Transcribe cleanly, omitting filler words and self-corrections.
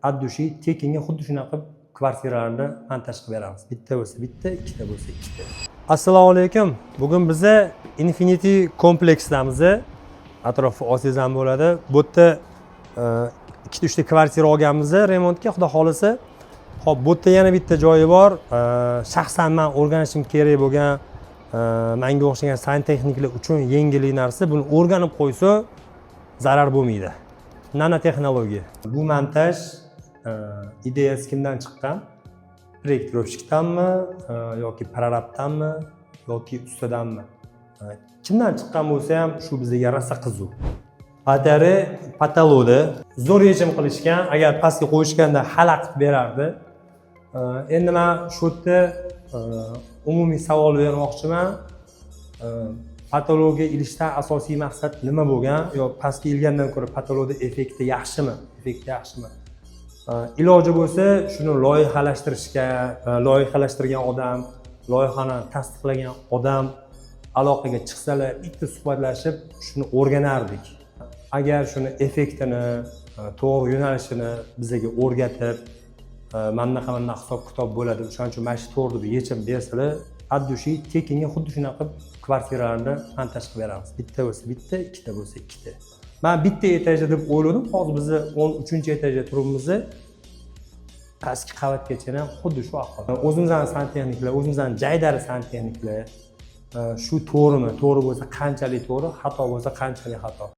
addushi tekinga xuddi shunaqa kvartiralarni montaj qilib beramiz. Bitta bo'lsa bitta, ikkita bo'lsa ikkita. Assalomu alaykum. Bugun biza Infinity kompleksdamiz. Atrofi olsangiz ham bo'ladi. Bu yerda 2-3 ta kvartira olganmiz remontga, xudo xolisa. Xo'p, bu yerda yana bitta joyi bor. Shaxsan men o'rganishim kerak bo'lgan menga o'xshagan santexniklar uchun yengil narsa. Buni o'rganib qo'ysa zarar bo'lmaydi. Nanotexnologiya. Bu montaj ideyasi kimdan chiqqan? Projektirovщикdanmi yoki prorabdanmi yoki ustadanmi? Kimdan chiqqan bo'lsa ham shu bizga rosa qiziq. Patologda zo'r yechim qilishgan, agar pastga qo'yishganda xalaqit berardi. Endi men shu yerda umumiy savol bermoqchiman. Patologga ilishdan asosiy maqsad nima bo'lgan? Yo pastga ilgandan ko'ra patologda effekti yaxshimi? Iloji bo'lsa, shuni loyihalashtirgan odam, loyihani tasdiqlagan odam aloqaga chiqsalar, bitta suhbatlashib shuni o'rganardik. Agar shuni effektini, to'g'ri yo'nalishini bizga o'rgatib, mana hisob kitob bo'ladi, o'shaning uchun mana shu to'g'ri deb yechim bersalar, addushi tekinga xuddi shunaqa kvartiralarni montaj qilib beramiz. Bitta bo'lsa bitta, ikkita bo'lsa ikkita. Men bitta etajda deb o'yladim. Hozir biz 13-etajda turibmiz. Pastki qavatgacha ham xuddi shu ahvol. O'zimizning santexniklar, o'zimizning jaydari santexniklar shu to'g'rimi? To'g'ri bo'lsa qanchalik to'g'ri, xato bo'lsa qanchalik xato.